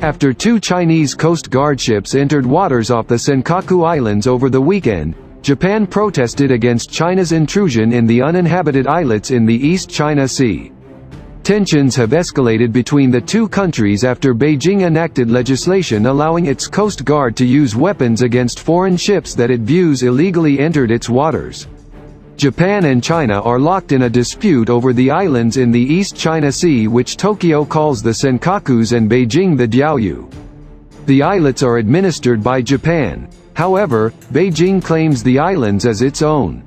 After 2 Chinese Coast Guard ships entered waters off the Senkaku Islands over the weekend, Japan protested against China's intrusion in the uninhabited islets in the East China Sea. Tensions have escalated between the two countries after Beijing enacted legislation allowing its Coast Guard to use weapons against foreign ships that it views illegally entered its waters. Japan and China are locked in a dispute over the islands in the East China Sea, which Tokyo calls the Senkakus and Beijing the Diaoyu. The islets are administered by Japan. However, Beijing claims the islands as its own.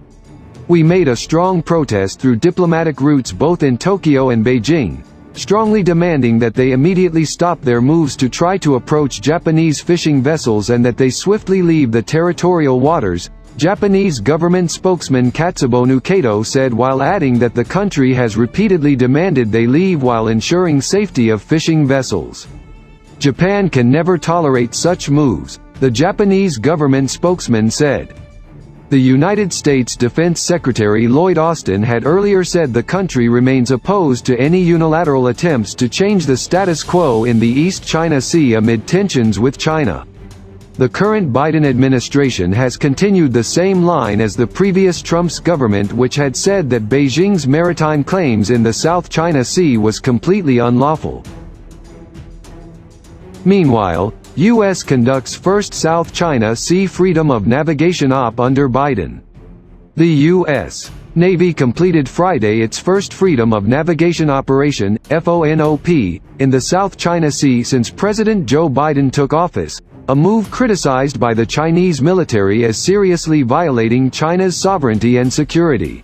We made a strong protest through diplomatic routes both in Tokyo and Beijing, strongly demanding that they immediately stop their moves to try to approach Japanese fishing vessels and that they swiftly leave the territorial waters, Japanese government spokesman Katsubonu Kato said, while adding that the country has repeatedly demanded they leave while ensuring safety of fishing vessels. Japan can never tolerate such moves, the Japanese government spokesman said. The United States Defense Secretary Lloyd Austin had earlier said the country remains opposed to any unilateral attempts to change the status quo in the East China Sea amid tensions with China. The current Biden administration has continued the same line as the previous Trump's government, which had said that Beijing's maritime claims in the South China Sea was completely unlawful. Meanwhile, U.S. conducts first South China Sea Freedom of Navigation op under Biden. The U.S. Navy completed Friday its first Freedom of Navigation operation, FONOP, in the South China Sea since President Joe Biden took office, a move criticized by the Chinese military as seriously violating China's sovereignty and security.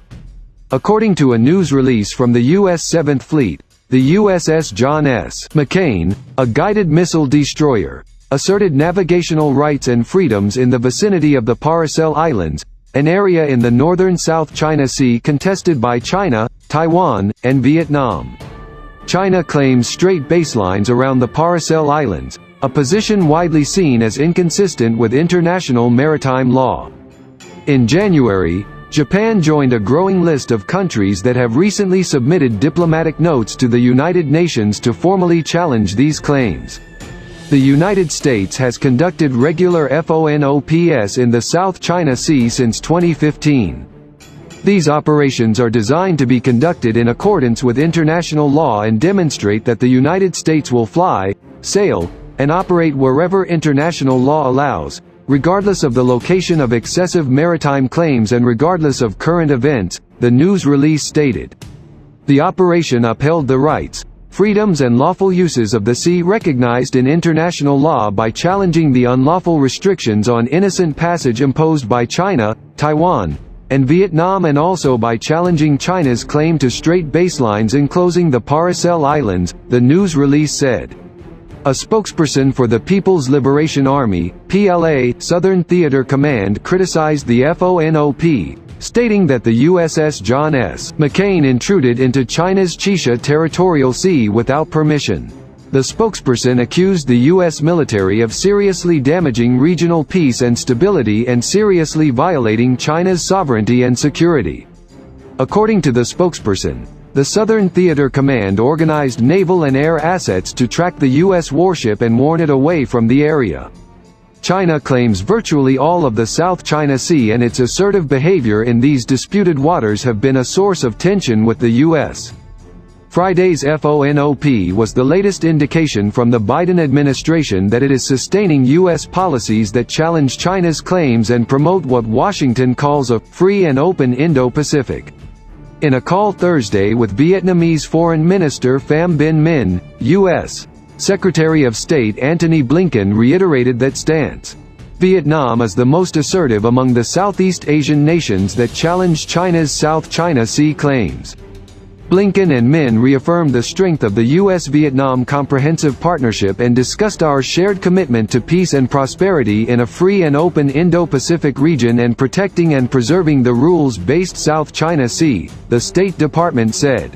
According to a news release from the U.S. 7th Fleet, the USS John S. McCain, a guided missile destroyer, asserted navigational rights and freedoms in the vicinity of the Paracel Islands, an area in the northern South China Sea contested by China, Taiwan, and Vietnam. China claims strait baselines around the Paracel Islands, a position widely seen as inconsistent with international maritime law. In January, Japan joined a growing list of countries that have recently submitted diplomatic notes to the United Nations to formally challenge these claims. The United States has conducted regular FONOPs in the South China Sea since 2015. These operations are designed to be conducted in accordance with international law and demonstrate that the United States will fly, sail, and operate wherever international law allows, regardless of the location of excessive maritime claims and regardless of current events, the news release stated. The operation upheld the rights, freedoms and lawful uses of the sea recognized in international law by challenging the unlawful restrictions on innocent passage imposed by China, Taiwan, and Vietnam, and also by challenging China's claim to strait baselines enclosing the Paracel Islands, the news release said. A spokesperson for the People's Liberation Army, PLA, Southern Theater Command criticized the FONOP, stating that the USS John S. McCain intruded into China's Chisha territorial sea without permission. The spokesperson accused the U.S. military of seriously damaging regional peace and stability and seriously violating China's sovereignty and security. According to the spokesperson, the Southern Theater Command organized naval and air assets to track the U.S. warship and warn it away from the area. China claims virtually all of the South China Sea, and its assertive behavior in these disputed waters have been a source of tension with the U.S. Friday's FONOP was the latest indication from the Biden administration that it is sustaining U.S. policies that challenge China's claims and promote what Washington calls a free and open Indo-Pacific. In a call Thursday with Vietnamese Foreign Minister Pham Binh Minh, U.S. Secretary of State Antony Blinken reiterated that stance. Vietnam is the most assertive among the Southeast Asian nations that challenge China's South China Sea claims. Blinken and Minh reaffirmed the strength of the U.S.-Vietnam Comprehensive Partnership and discussed our shared commitment to peace and prosperity in a free and open Indo-Pacific region and protecting and preserving the rules-based South China Sea, the State Department said.